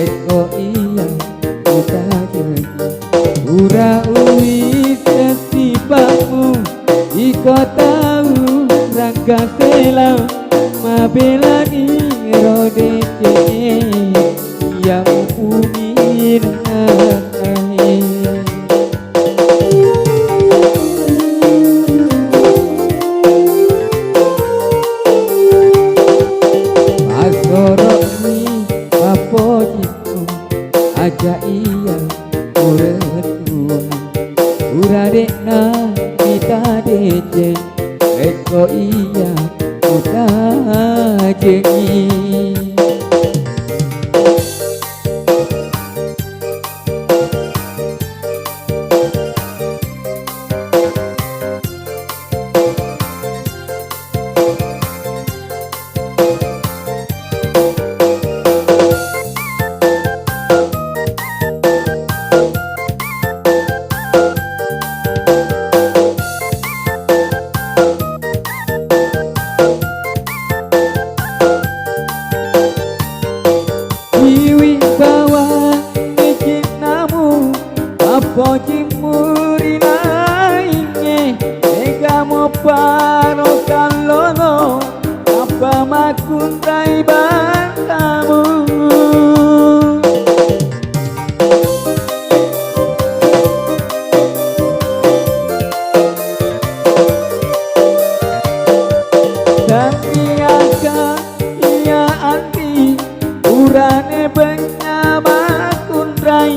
eko iya kita jadi ura uwi setipamu iko tahu rangka sela mabelani rodece ya umin aja iya uretua uradekna kita dece eko iya uta jengi Pojimuri lainnya ega mo paro kalono apa makuntai bantamu dan iaka ia anti urane benya makuntai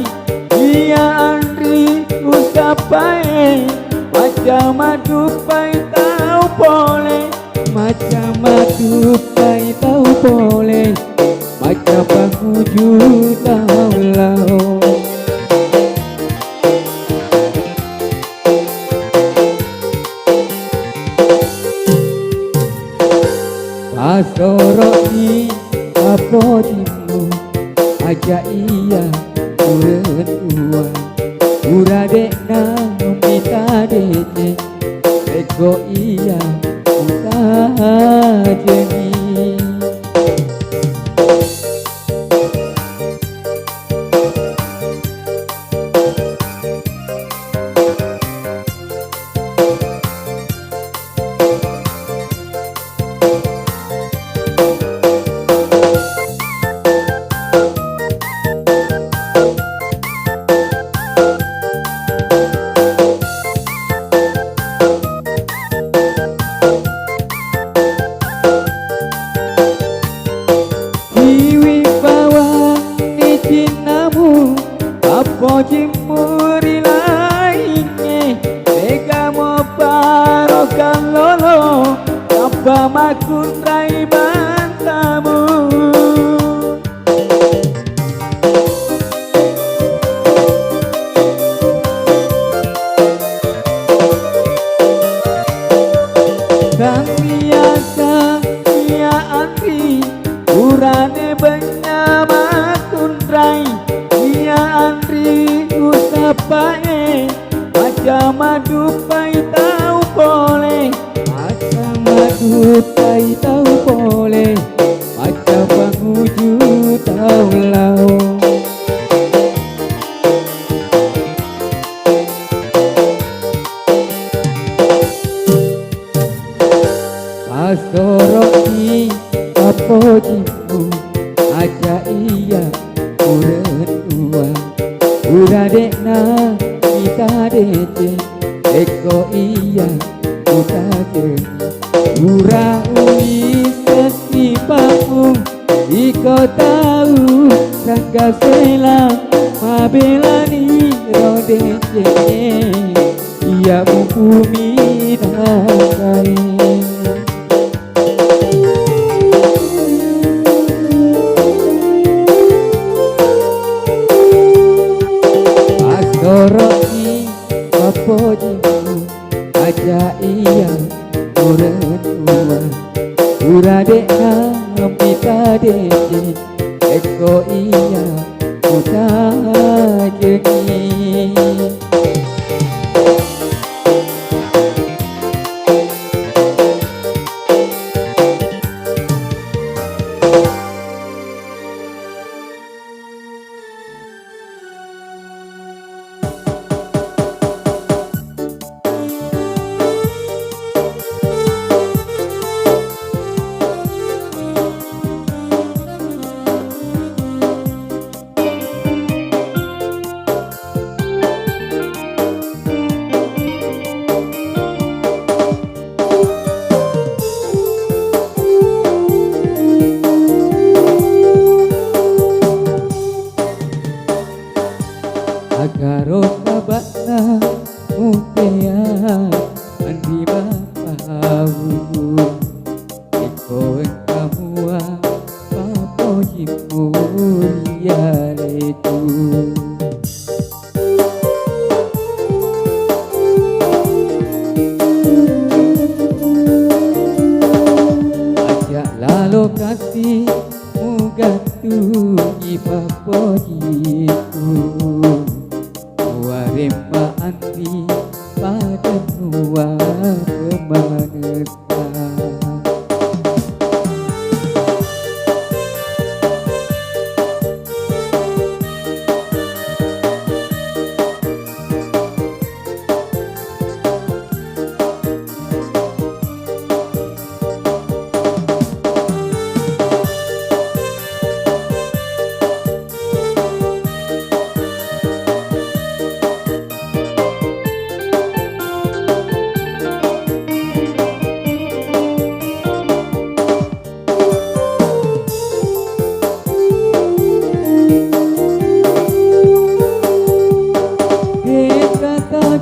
ia usapai macam madupai tahu boleh macam madupai tahu boleh macam penguju tahu lau pasoroki apa jimu aja iya uretua uradekna kita dece eko iya uta jengi pojimuri lainnya ega mo paro kalolo apa makuntai bantamu dan biasa ia anti urane benya makuntai Andri usapae macam madupai tahu boleh macam madupai tahu boleh macam penguju tahu lau pasoroki apa jimu aja iya uretua uradekna kita dece eko iya uta jengi ura ui setipamu iko tahu rangga sela mabelani rodece iya bumi nakai Roki apa jimu aja iya uretua uradekna kita dece eko iya uta jengi yaleku. Ajaklah lokasi mugatungi papojiku, waremba anti pada nuwa kemanesa.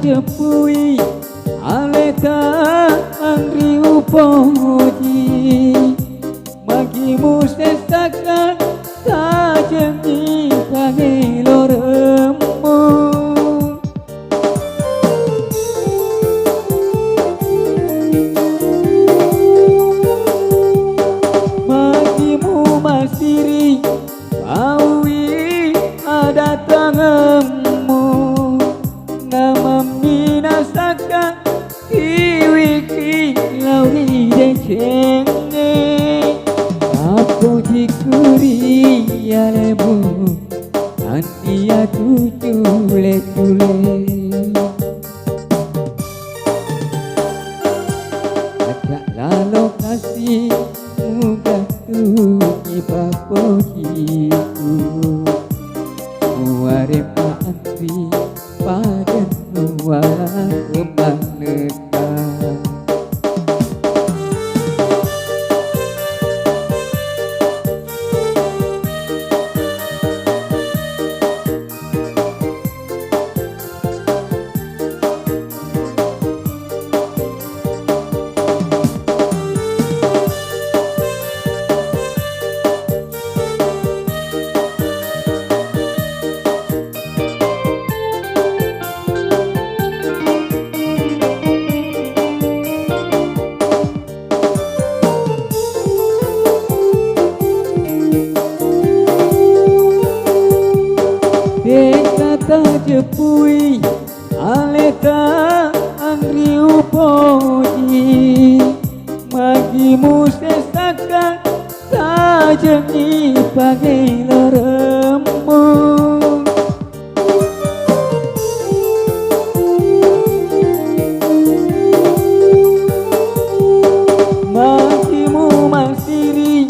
Jepui aleta angri upoji magimu sesakan tajemi pangiloremu magimu masiri bawi ada tanganmu nama minasaka iwiki lauri decenge aku jikuri yalebu antia tucule tule ajaklah lokasi mugatuki papojiku warempa antri pada nuwa kemanesa. Kata jepui aleta angri upoji magimu sesakan tajemi pangiloremu magimu masiri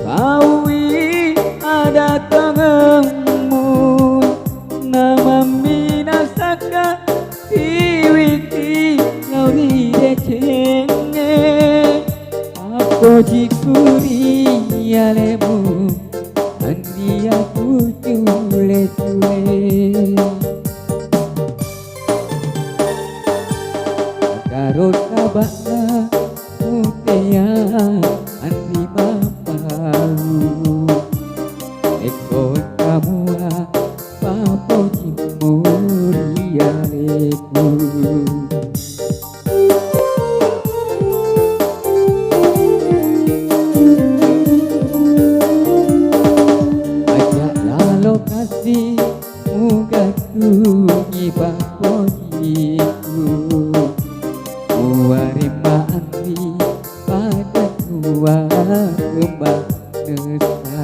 bawi ada tanganmu nama minasaka iwiki lauri decenge aku jikuri yalebu andi aku cule-cule karo kabakna mutea andi mapau ekon kamua papojimu yaleku. Ajaklah lokasi mugatungi papojiku waremba anti pada nuwa kemanesa.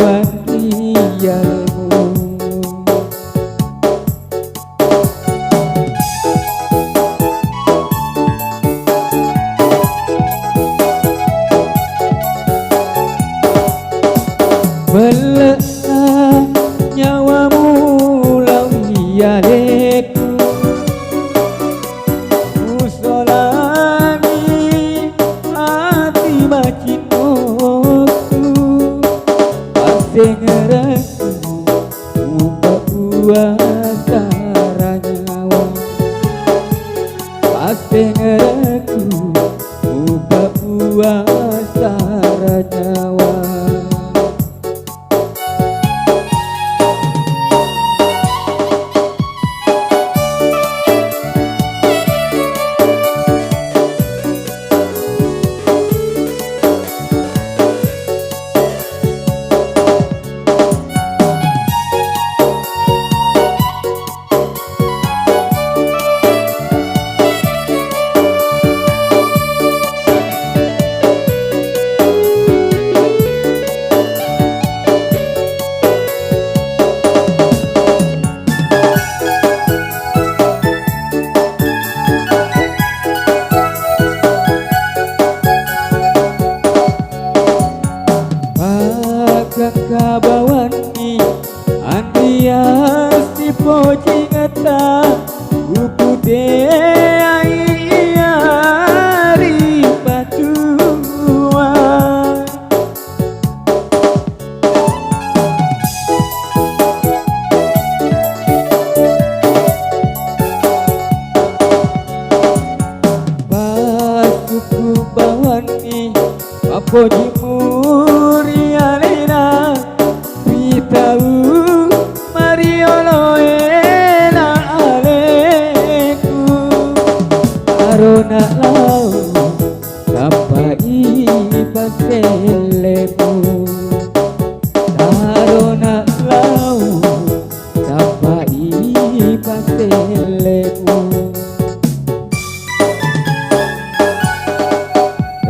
nuan rialemu. Beleklah nyawamu lawi aleku, usolani hati macinoku, pasti ngeraku ubah puasa ranyawa, pasti ngeraku ubah puasa ranyawa. Kabawani andias di poci ngeta buku deai patua basuku bawani papoji murialena tahu mariolo ena aleku arona lau sampai paselemu, arona lau sampai paselemu.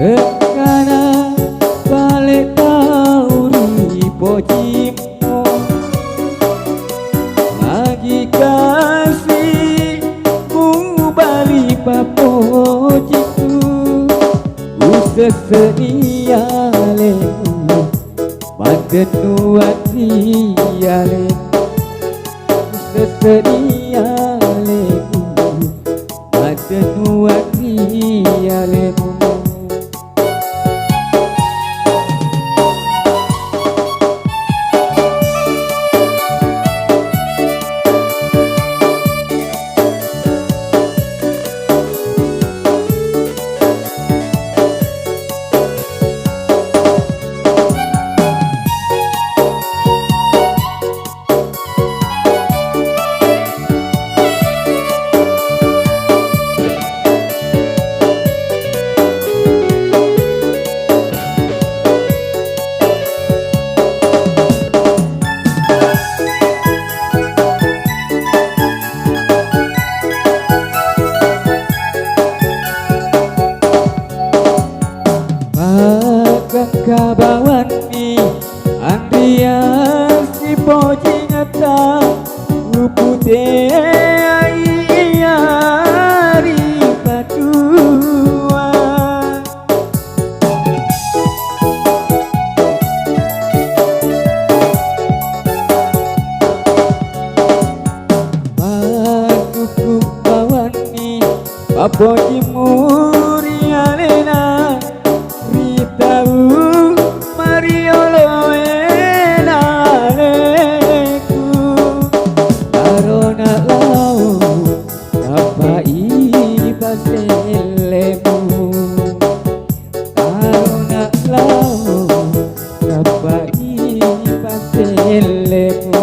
Ekana balik tauri pojim kasihmu bali papojiku, useseia lemu madenuan rialemu, useseia lemu madenuan rialemu. Kabawani andias di poci ngeta rupude ayari patua basuku bawani papoji murialena tahu mariolo ena aleku arona lau sampai paselemu, arona lau sampai paselemu.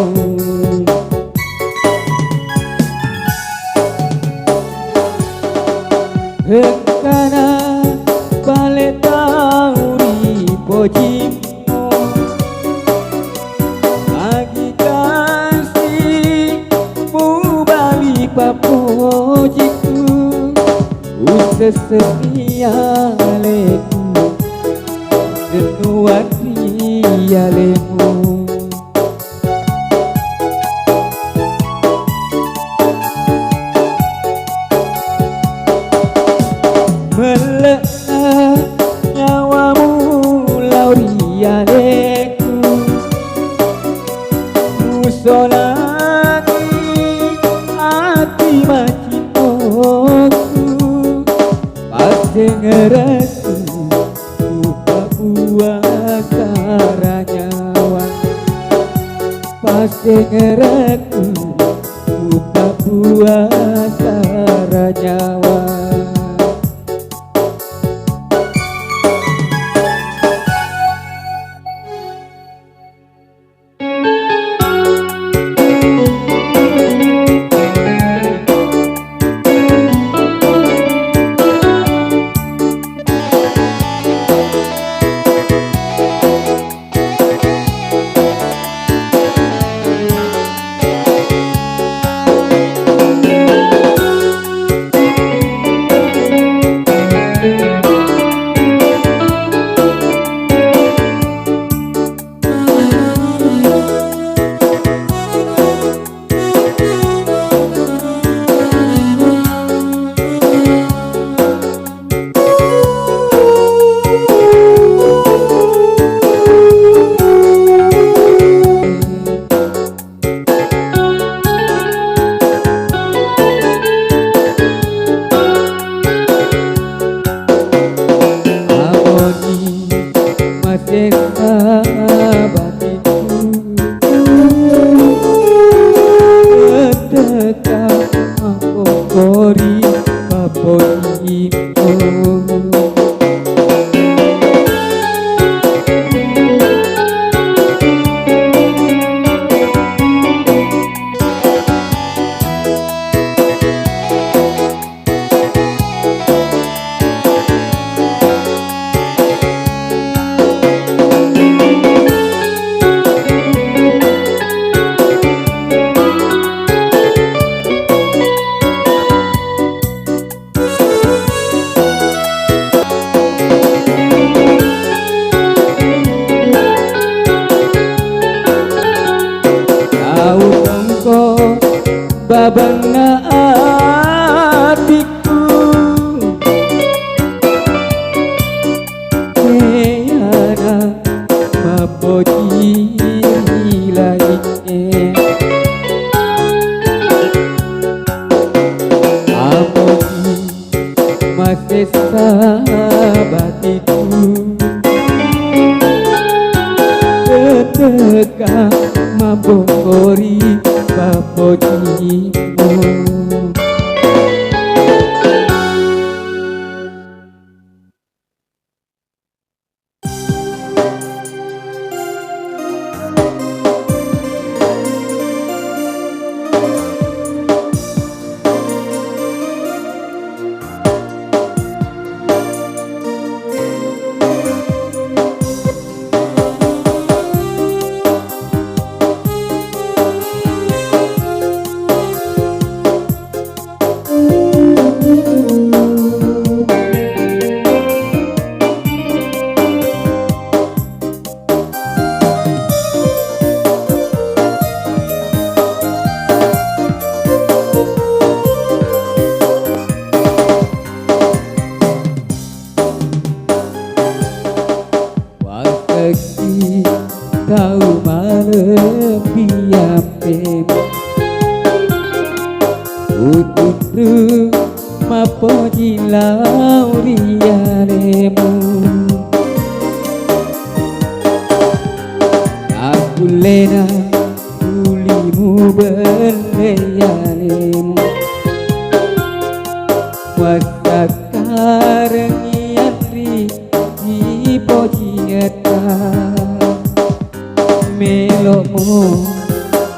Hengkana balik tauri pojimu lagi kasihmu bali papojiku, useseia lemu denuan rialemu. solani hati macinoku pas dengereku buka puasa ranyawan pas dengereku buka puasa ranyawan. Babana hatiku Tiada mapoji lainnya Amoji masih sahabatiku Teteka mabongori bapojimu Tahu malam piampe Ututu mapoji lauriaremu Aku lena kulimu berleyaremu Wasakareng yandri di poji ngetan Melokmu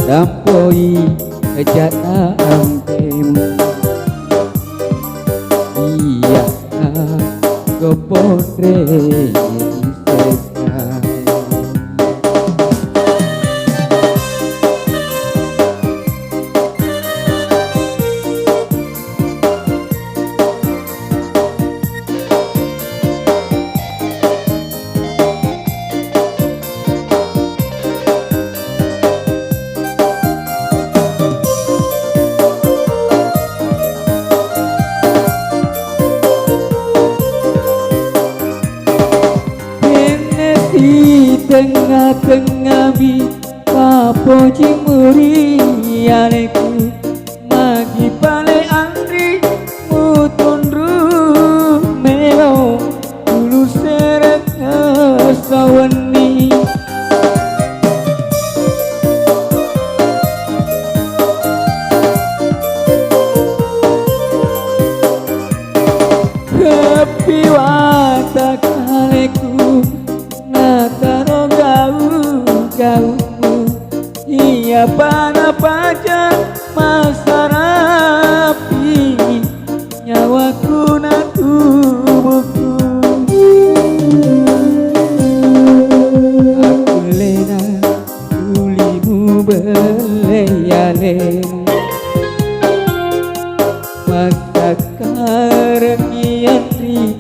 dampoi kejana ampemu Iya kepodre isekai tengah-tengah bi papoji muri aleku magi pale andri mutundru melo dulu seret saweni kepiwata kaleku nakaro gau-gaumu iya pada pacar masa rapi nyawaku na tubuhku aku lena tulimu beleyalemu masa kareng yantri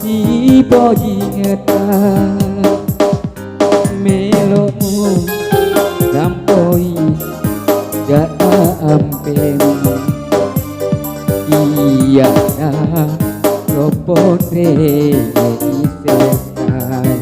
di pojingetan melomu gampoi gak ampemu iya dah ropotre isesai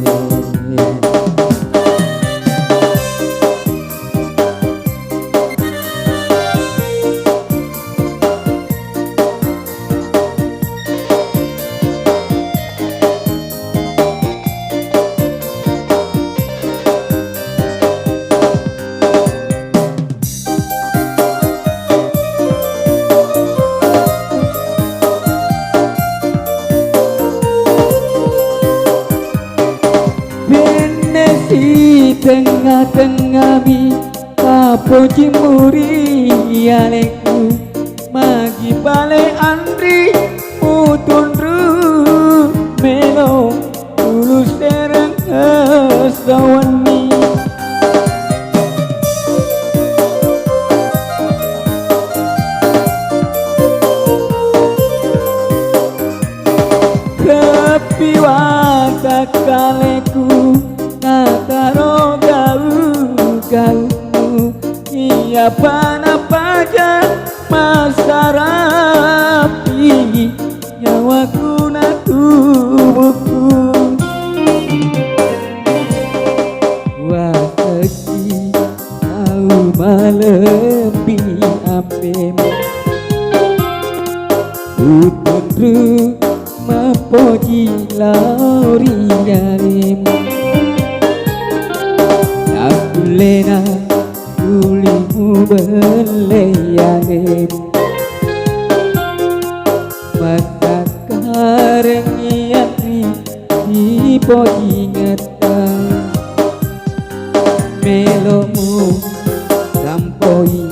di tengah-tengah mi kapo cimuri aleku magi pale andri mutundru melo tulus terang sawani kepiwata kaleku nakaro gau-gaumu iya pana pacar masa rapi nyawaku na tubuhku waseki tau malebi ampemu utundru mapoji lauri dalemu aku lena tulimu beleyalemu masa kareng yantri di pojingetan melomu gampoi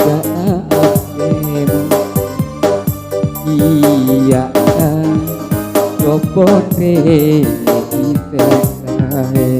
gak ampemu iya ropotre isesai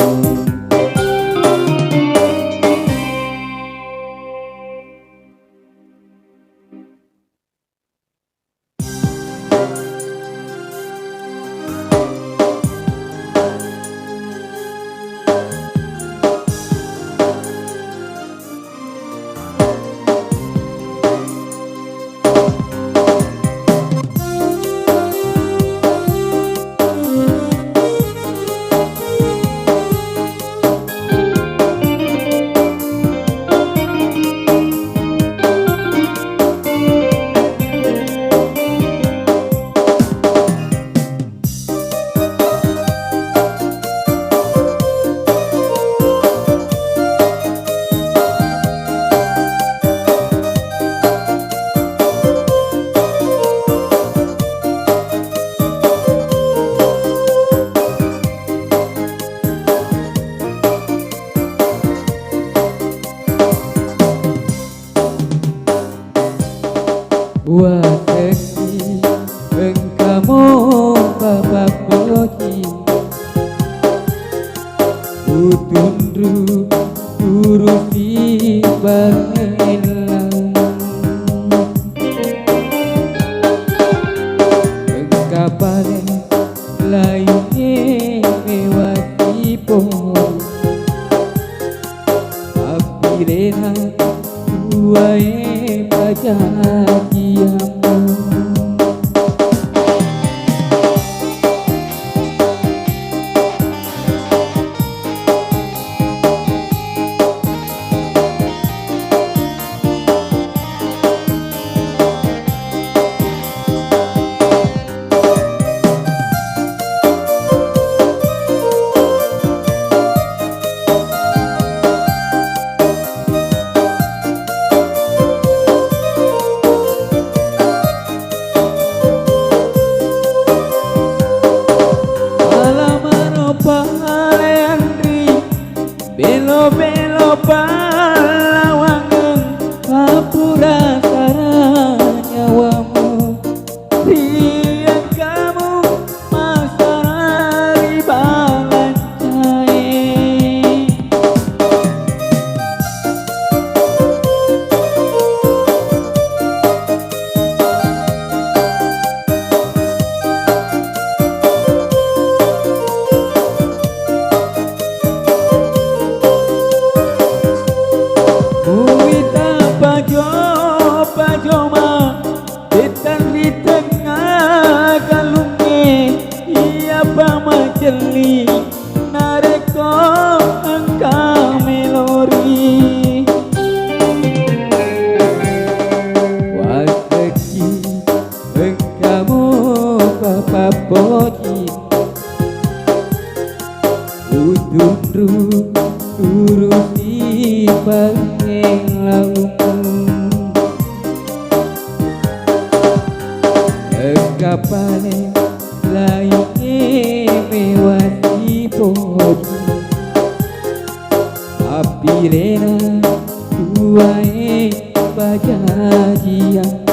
waseki engkamo bapak boji utundru urusi bangelang engkapale lainnya mewati pohon apirena tuae pajadiamu laung kapale lain mewati podi apirena tuae bajajianku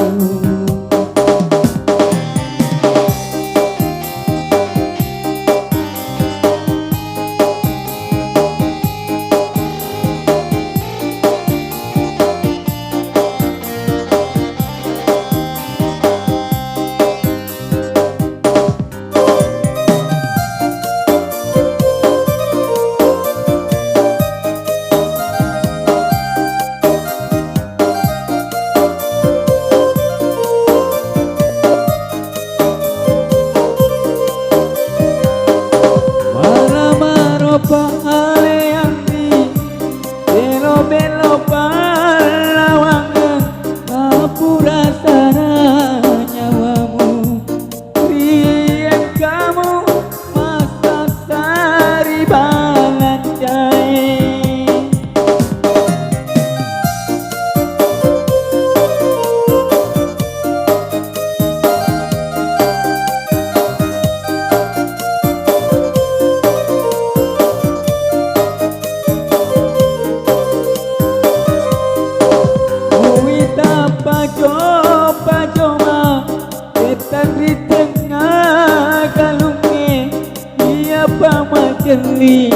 Jeli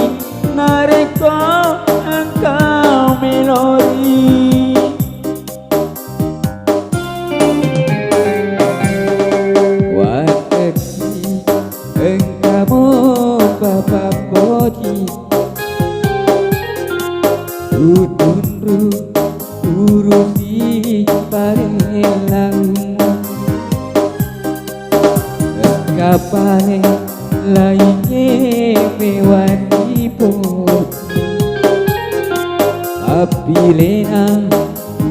nareko engkau melodi waketi engkau bapak bodi utunru urusi parelang kapane lainnya mewati poti apilena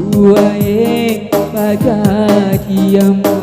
tuae bajajiamu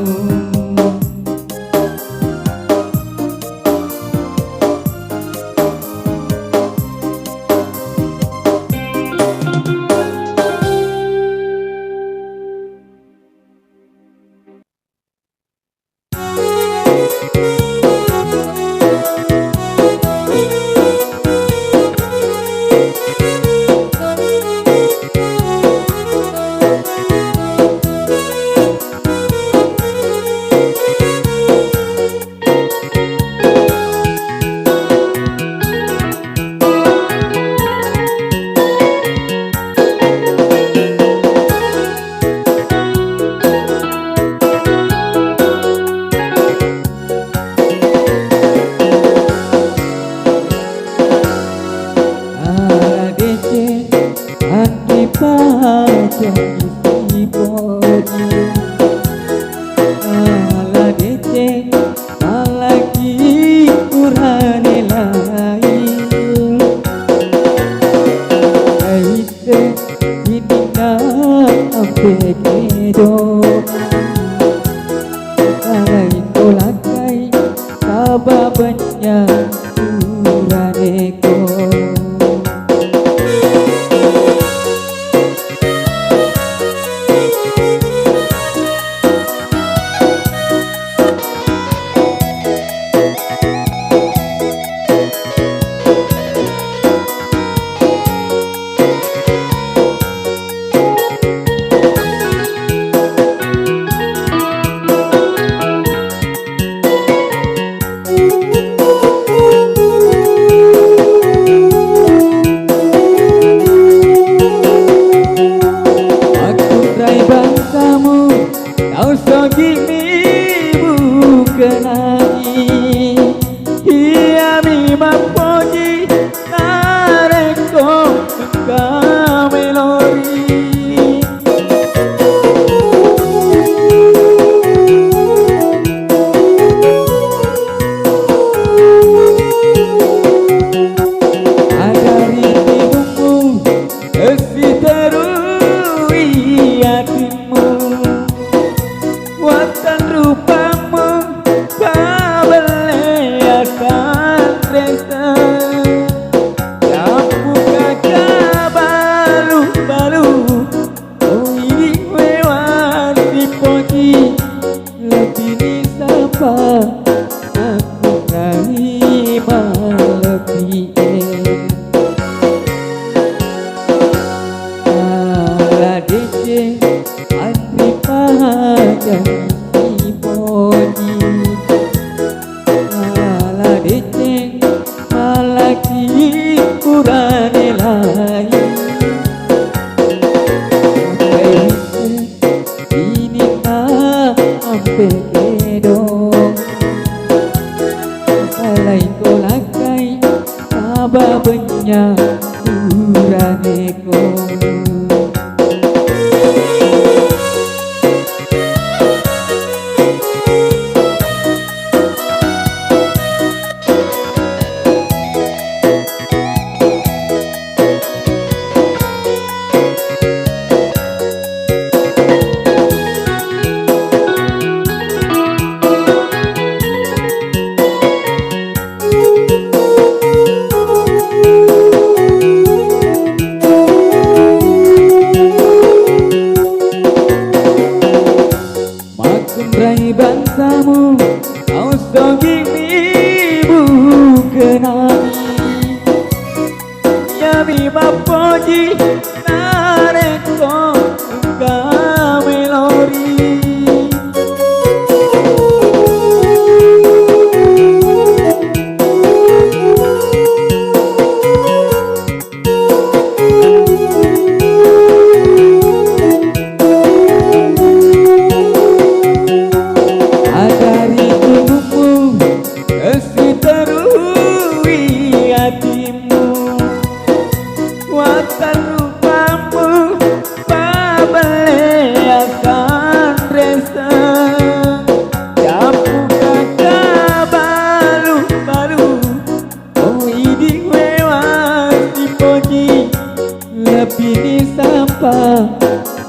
sampah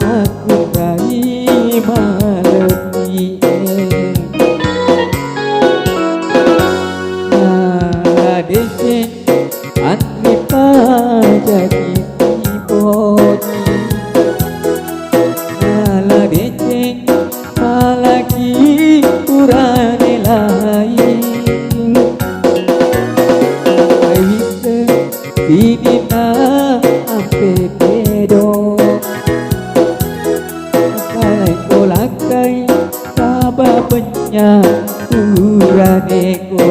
aku rai maleti nah dece antri pajaki bodi nah dece malaki urane lain bisa didina ampe dedo kalai kolakai sababnya uraneko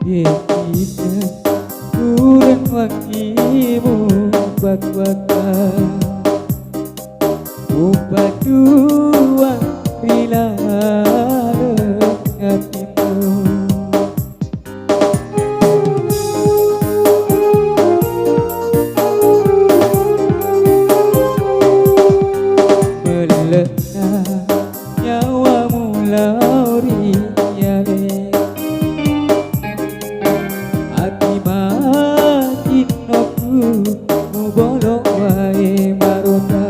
kita kurang wakimu bak-baka upah dua bila hatimu melena nyawamu lauri yale hati makin aku mu bolok wae marota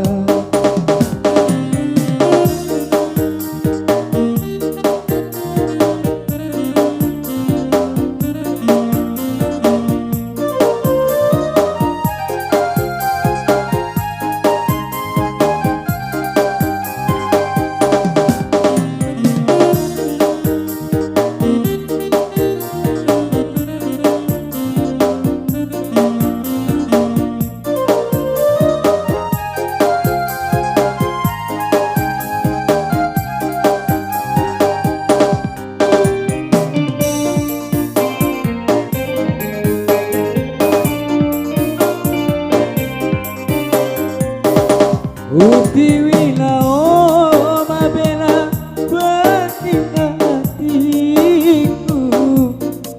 Utiwila o mabela batina hatiku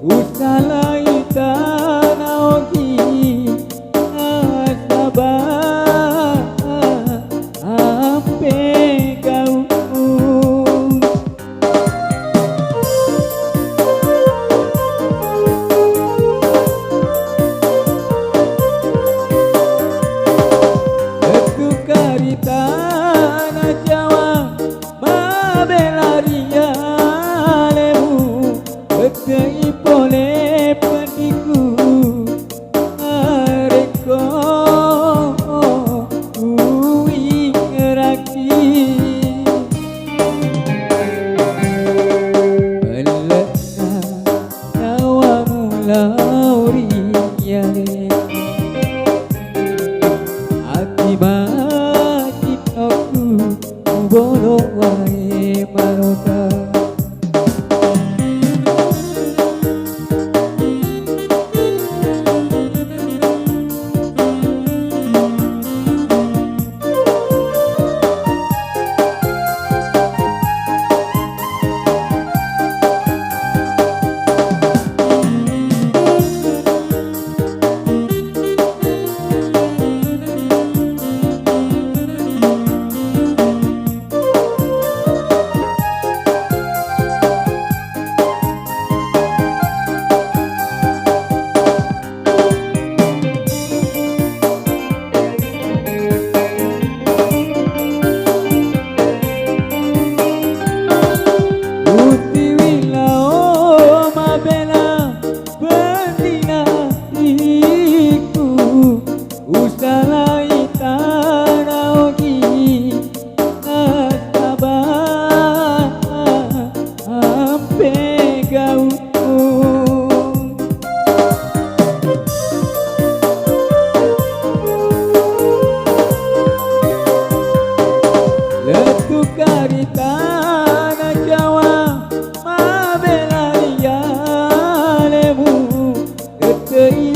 usalai tanah ogi asabah ampe kau tanah Jawa mabelaria lemu bekai pole petiku keindahan